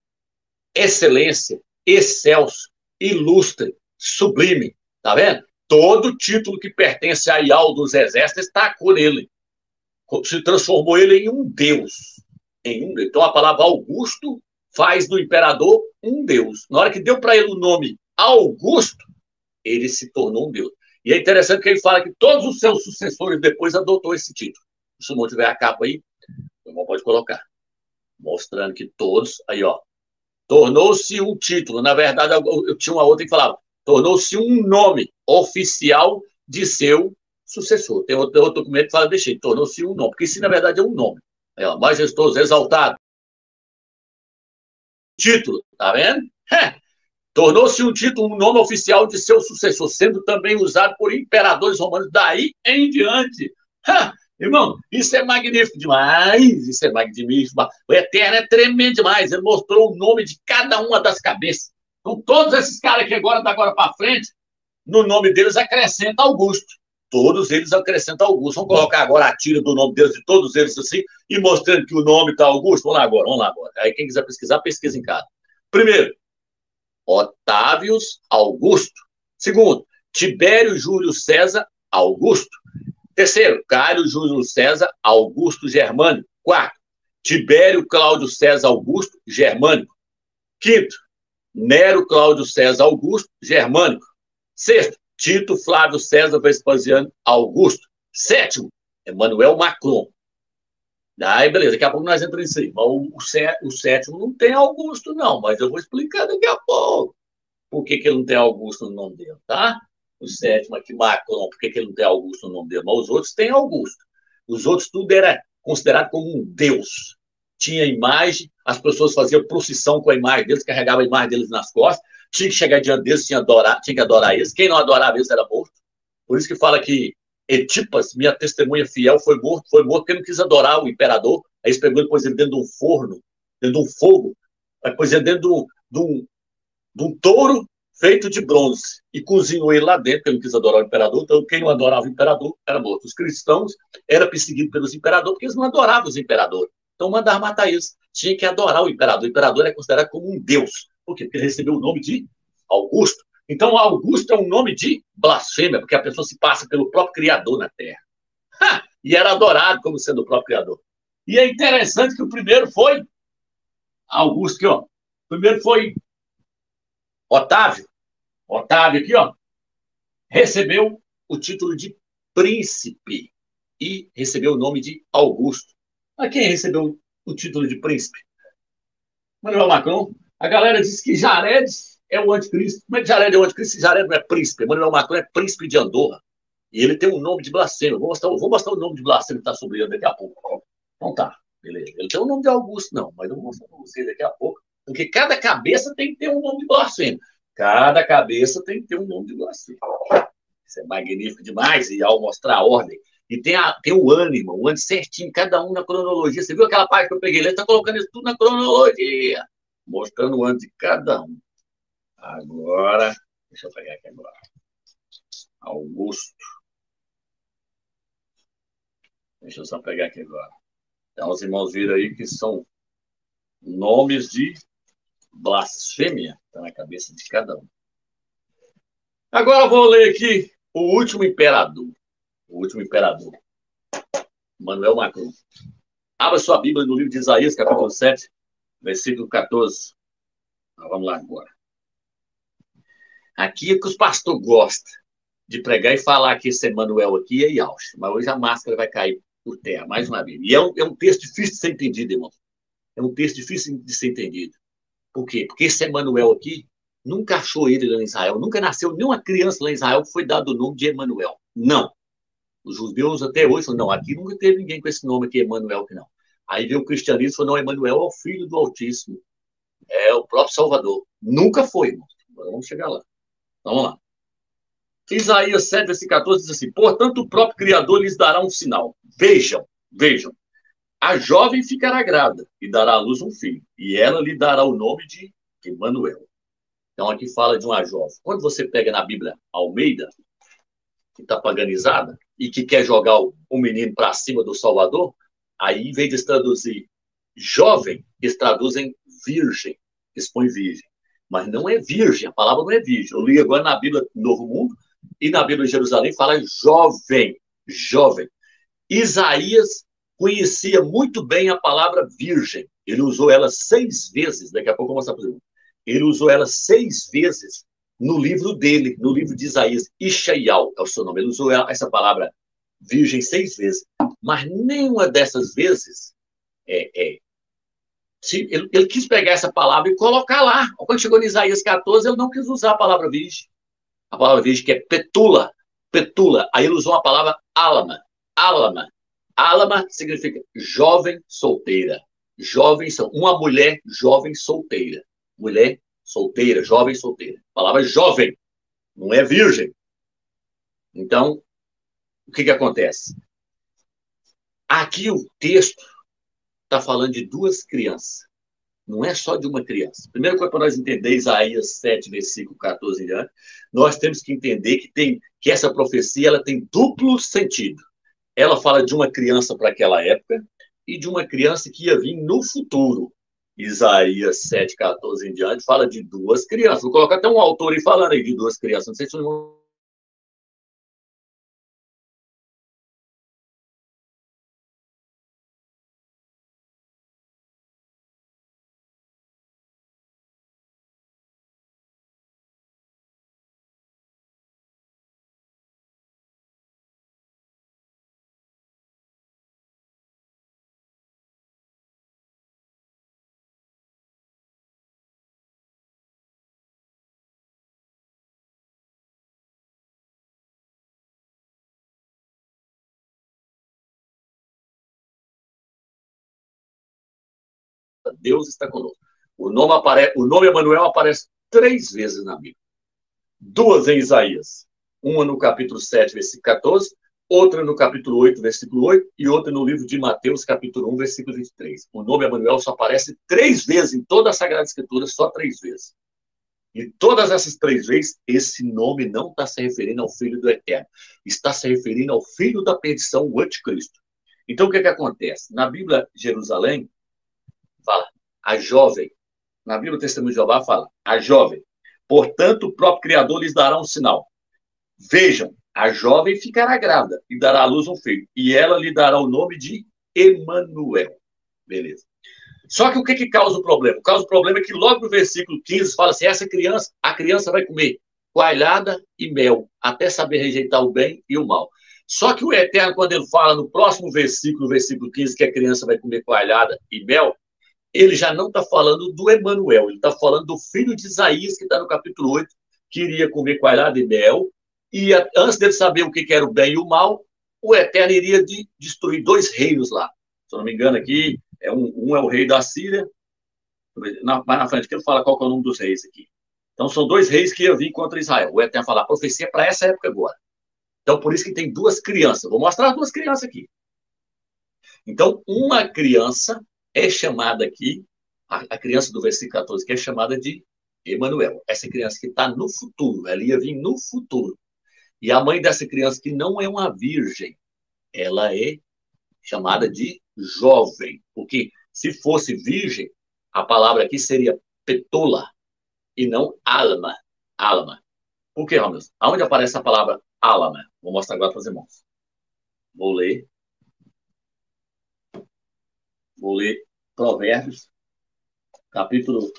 excelência, excelso, ilustre, sublime. Tá vendo? Todo título que pertence a Ial dos exércitos está com ele. Se transformou ele em um deus. Então a palavra Augusto faz do imperador um deus. Na hora que deu para ele o nome Augusto, ele se tornou um deus. E é interessante que ele fala que todos os seus sucessores depois adotou esse título. Se o irmão tiver a capa aí, o irmão pode colocar. Mostrando que todos, aí ó, tornou-se um título. Na verdade, eu tinha uma outra que falava, tornou-se um nome oficial de seu sucessor. Tem outro documento que fala, deixei, tornou-se um nome, porque isso na verdade é um nome. Aí, ó, majestoso, exaltado. Título, tá vendo? Tornou-se um título, um nome oficial de seu sucessor, sendo também usado por imperadores romanos daí em diante. Irmão, isso é magnífico demais, isso é magnífico. O Eterno é tremendo demais, ele mostrou o nome de cada uma das cabeças. Então, todos esses caras que agora, da agora para frente, no nome deles acrescenta Augusto. Todos eles acrescentam Augusto. Vamos colocar agora a tira do nome deles, de todos eles assim, e mostrando que o nome está Augusto. Vamos lá agora. Aí quem quiser pesquisar, pesquisa em casa. Primeiro, Otávios Augusto. Segundo, Tibério Júlio César Augusto. Terceiro, Caio Júlio César Augusto Germânico. Quarto, Tibério Cláudio César Augusto Germânico. Quinto, Nero Cláudio César Augusto Germânico. Sexto, Tito Flávio César Vespasiano Augusto. Sétimo, Emmanuel Macron. Aí, beleza, daqui a pouco nós entramos nisso aí. Mas o sétimo não tem Augusto, não, mas eu vou explicar daqui a pouco por que ele não tem Augusto no nome dele, tá? O sétimo aqui, Macron, por que ele não tem Augusto no nome dele? Mas os outros têm Augusto. Os outros tudo era considerado como um deus. Tinha imagem, as pessoas faziam procissão com a imagem deles, carregavam a imagem deles nas costas, tinha que chegar diante deles, tinha que adorar eles. Quem não adorava eles era morto. Por isso que fala que Etipas, minha testemunha fiel, foi morto porque não quis adorar o imperador. Aí eles pegou e pôs ele dentro de um forno, dentro de um fogo, aí pôs ele dentro de um touro feito de bronze e cozinhou ele lá dentro, porque ele não quis adorar o imperador. Então, quem não adorava o imperador era morto. Os cristãos eram perseguidos pelos imperadores porque eles não adoravam os imperadores. Então, mandaram matar eles. Tinha que adorar o imperador. O imperador é considerado como um deus. Por quê? Porque ele recebeu o nome de Augusto. Então, Augusto é um nome de blasfêmia, porque a pessoa se passa pelo próprio Criador na Terra. E era adorado como sendo o próprio Criador. E é interessante que o primeiro foi Augusto, aqui, ó. O primeiro foi Otávio. Otávio aqui, ó. Recebeu o título de príncipe e recebeu o nome de Augusto. Mas quem recebeu o título de príncipe? Emmanuel Macron. A galera diz que Jared é o anticristo. Como é que Jared é o anticristo se Jared não é príncipe? Emmanuel Macron é príncipe de Andorra. E ele tem um nome de blasfêmia. Vou mostrar o nome de blasfêmia que está sobre ele daqui a pouco. Então tá, beleza. Ele tem o nome de Augusto, não, mas eu vou mostrar para vocês daqui a pouco. Porque cada cabeça tem que ter um nome de blasfêmia. Cada cabeça tem que ter um nome de blasfêmia. Isso é magnífico demais. E ao mostrar a ordem. E tem o ano, irmão, o ano certinho, cada um na cronologia. Você viu aquela parte que eu peguei? Ele está colocando isso tudo na cronologia. Mostrando o ano de cada um. Agora, deixa eu pegar aqui agora. Augusto. Deixa eu só pegar aqui agora. Então, os irmãos viram aí que são nomes de blasfêmia. Está na cabeça de cada um. Agora eu vou ler aqui o último imperador. O último imperador. Emmanuel Macron. Abra sua Bíblia no livro de Isaías, capítulo 7, versículo 14. Então, vamos lá agora. Aqui é que os pastores gostam de pregar e falar que esse Emmanuel aqui é Yauch. Mas hoje a máscara vai cair por terra, mais uma vez. E é um texto difícil de ser entendido, irmão. É um texto difícil de ser entendido. Por quê? Porque esse Emmanuel aqui nunca achou ele lá em Israel. Nunca nasceu nenhuma criança lá em Israel que foi dado o nome de Emmanuel. Não. Os judeus até hoje falam, não, aqui nunca teve ninguém com esse nome aqui, Emmanuel, que não. Aí veio o cristianismo e falou, não, Emmanuel é o filho do Altíssimo. É o próprio Salvador. Nunca foi, irmão. Agora vamos chegar lá. Vamos lá. Isaías 7, versículo 14 diz assim: portanto, o próprio Criador lhes dará um sinal. Vejam, vejam. A jovem ficará grávida e dará à luz um filho, e ela lhe dará o nome de Emanuel. Então, aqui fala de uma jovem. Quando você pega na Bíblia Almeida, que está paganizada, e que quer jogar o menino para cima do Salvador, aí, em vez de traduzir jovem, eles traduzem virgem, eles põem virgem. Mas não é virgem, a palavra não é virgem. Eu li agora na Bíblia Novo Mundo, e na Bíblia de Jerusalém fala jovem, jovem. Isaías conhecia muito bem a palavra virgem. Ele usou ela 6 vezes, daqui a pouco eu vou mostrar para você. Ele usou ela 6 vezes no livro dele, no livro de Isaías. Ishaial é o seu nome. Ele usou essa palavra virgem 6 vezes. Mas nenhuma dessas vezes ele quis pegar essa palavra e colocar lá. Quando chegou em Isaías 14, ele não quis usar a palavra virgem. A palavra virgem que é petula. Petula. Aí ele usou a palavra alama. Alama. Alama significa jovem solteira. Jovem, uma mulher jovem solteira. Mulher solteira, jovem solteira. A palavra jovem, não é virgem. Então, o que acontece? Aqui o texto está falando de 2 crianças. Não é só de uma criança. Primeiro coisa para nós entender Isaías 7, versículo 14 em diante, nós temos que entender que essa profecia ela tem duplo sentido. Ela fala de uma criança para aquela época e de uma criança que ia vir no futuro. Isaías 7, 14 em diante fala de 2 crianças. Vou colocar até um autor aí falando aí de 2 crianças. Não sei se Deus está conosco. O nome Emanuel aparece 3 vezes na Bíblia. 2 em Isaías. Uma no capítulo 7, versículo 14, outra no capítulo 8, versículo 8, e outra no livro de Mateus, capítulo 1, versículo 23. O nome Emanuel só aparece 3 vezes em toda a Sagrada Escritura, só 3 vezes. E todas essas 3 vezes, esse nome não está se referindo ao Filho do Eterno. Está se referindo ao Filho da perdição, o Anticristo. Então, o que acontece? Na Bíblia Jerusalém, fala, a jovem. Na Bíblia Testemunho de Jeová fala, a jovem. Portanto, o próprio Criador lhes dará um sinal. Vejam, a jovem ficará grávida e dará à luz um filho. E ela lhe dará o nome de Emanuel. Beleza. Só que o que causa o problema? O problema é que logo no versículo 15 fala assim, a criança vai comer coalhada e mel, até saber rejeitar o bem e o mal. Só que o Eterno, quando ele fala no próximo versículo, versículo 15, que a criança vai comer coalhada e mel, ele já não está falando do Emanuel, ele está falando do filho de Isaías, que está no capítulo 8, que iria comer coalhada e mel, e antes dele saber o que era o bem e o mal, o Eterno iria destruir 2 reinos lá. Se eu não me engano aqui, um é o rei da Síria, mais na frente que ele fala qual que é o nome dos reis aqui. Então são 2 reis que iam vir contra Israel. O Eterno fala, a profecia é para essa época agora. Então por isso que tem 2 crianças. Vou mostrar as 2 crianças aqui. Então uma criança é chamada aqui, a criança do versículo 14, que é chamada de Emanuel. Essa criança que está no futuro, ela ia vir no futuro. E a mãe dessa criança, que não é uma virgem, ela é chamada de jovem. Porque se fosse virgem, a palavra aqui seria petula e não alma. Alma. Por que, Romeu? Aonde aparece a palavra alma? Vou mostrar agora para os irmãos. Vou ler Provérbios, capítulo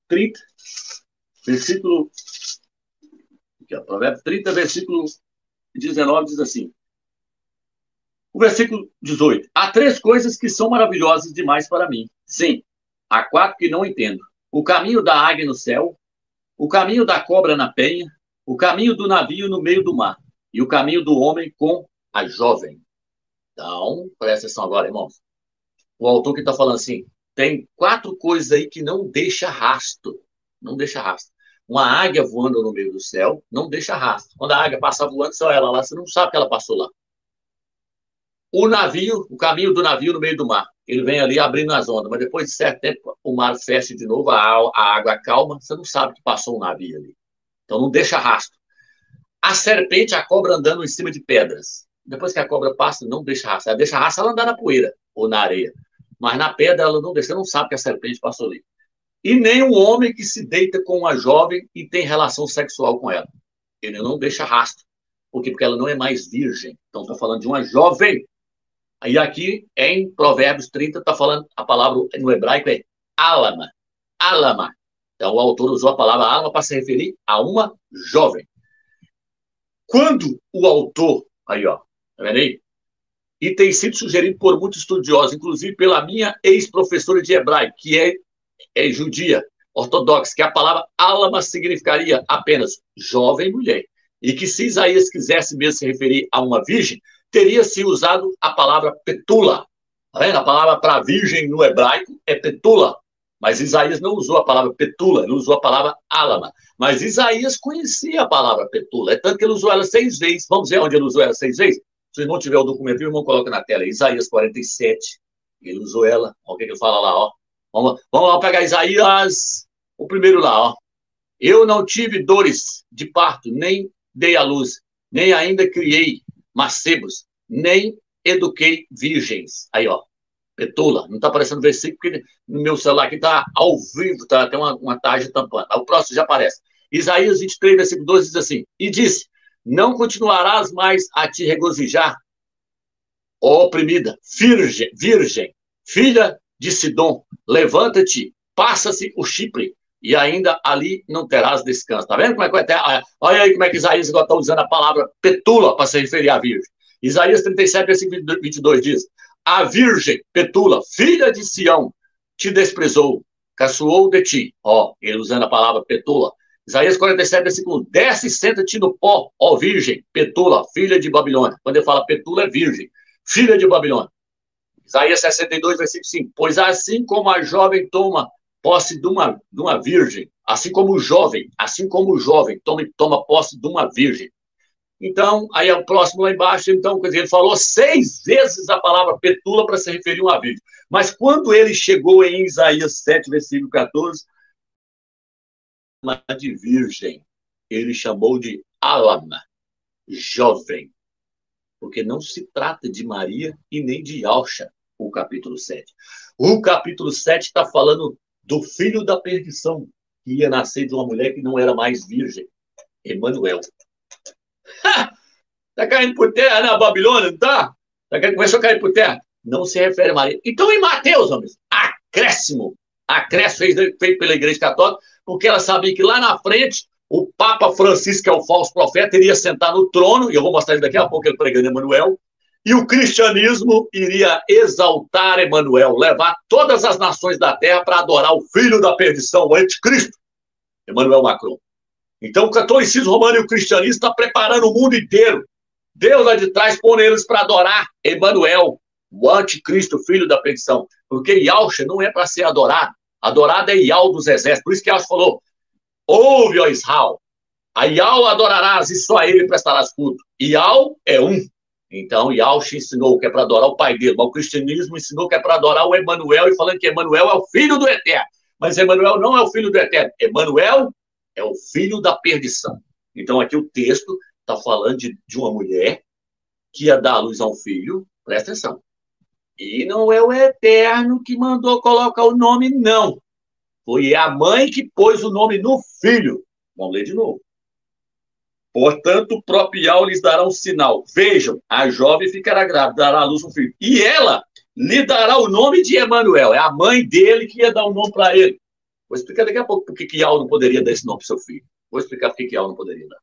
30, versículo... Aqui, ó, Provérbios 30, versículo 19, diz assim. O versículo 18. Há 3 coisas que são maravilhosas demais para mim. Sim, há 4 que não entendo. O caminho da águia no céu, o caminho da cobra na penha, o caminho do navio no meio do mar, e o caminho do homem com a jovem. Então, presta atenção agora, irmãos. O autor que está falando assim, tem 4 coisas aí que não deixa rastro. Não deixa rastro. Uma águia voando no meio do céu não deixa rastro. Quando a águia passa voando, só ela lá, você não sabe que ela passou lá. O navio, o caminho do navio no meio do mar, ele vem ali abrindo as ondas, mas depois de certo tempo o mar fecha de novo, a água calma, você não sabe que passou um navio ali. Então não deixa rastro. A serpente, a cobra andando em cima de pedras. Depois que a cobra passa, não deixa rastro. Ela deixa rastro ela andar na poeira ou na areia. Mas na pedra ela não deixa, você não sabe que a serpente passou ali. E nem um homem que se deita com uma jovem e tem relação sexual com ela. Ele não deixa rastro. Por quê? Porque ela não é mais virgem. Então estou falando de uma jovem. Aí aqui, em Provérbios 30, está falando, a palavra no hebraico é alama. Alama. Então o autor usou a palavra alama para se referir a uma jovem. Quando o autor, aí ó, tá vendo aí? E tem sido sugerido por muitos estudiosos, inclusive pela minha ex-professora de hebraico, que é judia, ortodoxa, que a palavra alama significaria apenas jovem mulher. E que se Isaías quisesse mesmo se referir a uma virgem, teria se usado a palavra petula. Tá vendo? A palavra para virgem no hebraico é petula. Mas Isaías não usou a palavra petula, ele usou a palavra alama. Mas Isaías conhecia a palavra petula, é tanto que ele usou ela 6 vezes. Vamos ver onde ele usou ela 6 vezes? Se não tiver o documento, o irmão coloca na tela. Isaías 47, ele usou ela. Olha o que ele fala lá, ó. Vamos lá pegar Isaías, o primeiro lá, ó. Eu não tive dores de parto, nem dei à luz, nem ainda criei mancebos, nem eduquei virgens. Aí, ó, petula. Não está aparecendo versículo, porque no meu celular aqui está ao vivo, tá, tem uma tarja tampando. O próximo já aparece. Isaías 23, versículo 12, diz assim, e disse, não continuarás mais a te regozijar, ó oprimida, virgem, filha de Sidom, levanta-te, passa-se o Chipre, e ainda ali não terás descanso. Tá vendo como é que olha aí como é que Isaías está usando a palavra petula para se referir à virgem. Isaías 37, versículo 22 diz, a virgem, petula, filha de Sião, te desprezou, caçoou de ti. Ó, ele usando a palavra petula. Isaías 47, versículo 1, desce e senta-te no pó, ó virgem, petula, filha de Babilônia. Quando ele fala petula, é virgem, filha de Babilônia. Isaías 62, versículo 5, pois assim como a jovem toma posse de uma virgem, assim como o jovem toma posse de uma virgem. Então, aí é o próximo lá embaixo, então, quer dizer, ele falou 6 vezes a palavra petula para se referir a uma virgem. Mas quando ele chegou em Isaías 7, versículo 14, de virgem, ele chamou de alama, jovem, porque não se trata de Maria e nem de Alcha, o capítulo 7. O capítulo 7 está falando do filho da perdição, que ia nascer de uma mulher que não era mais virgem, Emanuel. Está caindo por terra na Babilônia, não está? Começou a cair por terra. Não se refere a Maria. Então, em Mateus, homens, acréscimo feito pela Igreja Católica, porque ela sabia que lá na frente, o Papa Francisco, que é o falso profeta, iria sentar no trono, e eu vou mostrar isso daqui a pouco, ele pregando Emanuel, e o cristianismo iria exaltar Emanuel, levar todas as nações da terra para adorar o filho da perdição, o anticristo, Emmanuel Macron. Então o catolicismo romano e o cristianismo estão preparando o mundo inteiro. Deus lá de trás põe eles para adorar Emanuel, o anticristo, filho da perdição. Porque Yahshua não é para ser adorado. Adorado é Yahweh dos exércitos. Por isso que Yahshua falou, ouve, ó Israel, a Yahweh adorarás e só a ele prestarás culto. Yahweh é um. Então, Yahshua ensinou que é para adorar o pai dele, mas o cristianismo ensinou que é para adorar o Emanuel, e falando que Emanuel é o filho do Eterno. Mas Emanuel não é o filho do Eterno. Emanuel é o filho da perdição. Então, aqui o texto está falando de uma mulher que ia dar à luz a um filho, presta atenção. E não é o Eterno que mandou colocar o nome, não. Foi a mãe que pôs o nome no filho. Vamos ler de novo. Portanto, o próprio Yahweh lhes dará um sinal. Vejam, a jovem ficará grávida, dará à luz um filho. E ela lhe dará o nome de Emanuel. É a mãe dele que ia dar o nome para ele. Vou explicar daqui a pouco por que Yahweh não poderia dar esse nome para seu filho. Vou explicar por que Yahweh não poderia dar.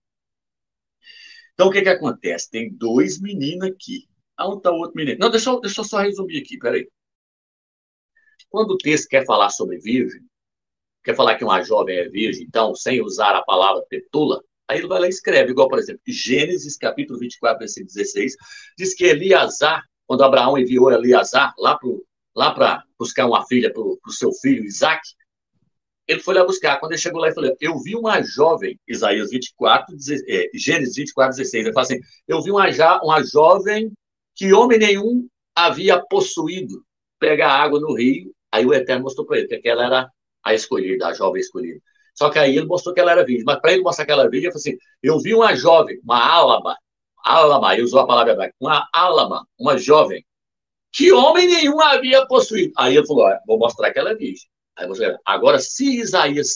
Então, o que acontece? Tem 2 meninos aqui. Aonde está o outro menino? Não, deixa eu só resumir aqui, peraí. Quando o texto quer falar sobre virgem, quer falar que uma jovem é virgem, então, sem usar a palavra petula, aí ele vai lá e escreve, igual, por exemplo, Gênesis, capítulo 24, versículo 16, diz que Eliasar, quando Abraão enviou Eliasar lá lá para buscar uma filha para o seu filho, Isaac. Ele foi lá buscar. Quando ele chegou lá, ele falou, eu vi uma jovem, Isaías 24, Gênesis 24, 16. Ele fala assim, eu vi uma jovem que homem nenhum havia possuído pegar água no rio. Aí o Eterno mostrou para ele que aquela era a escolhida, a jovem escolhida. Só que aí ele mostrou que ela era virgem. Mas para ele mostrar que ela era virgem, ele falou assim, eu vi uma jovem, uma álama, ele usou a palavra hebraica, uma álama, uma jovem, que homem nenhum havia possuído. Aí ele falou, vou mostrar que ela é virgem. Aí você, agora, se Isaías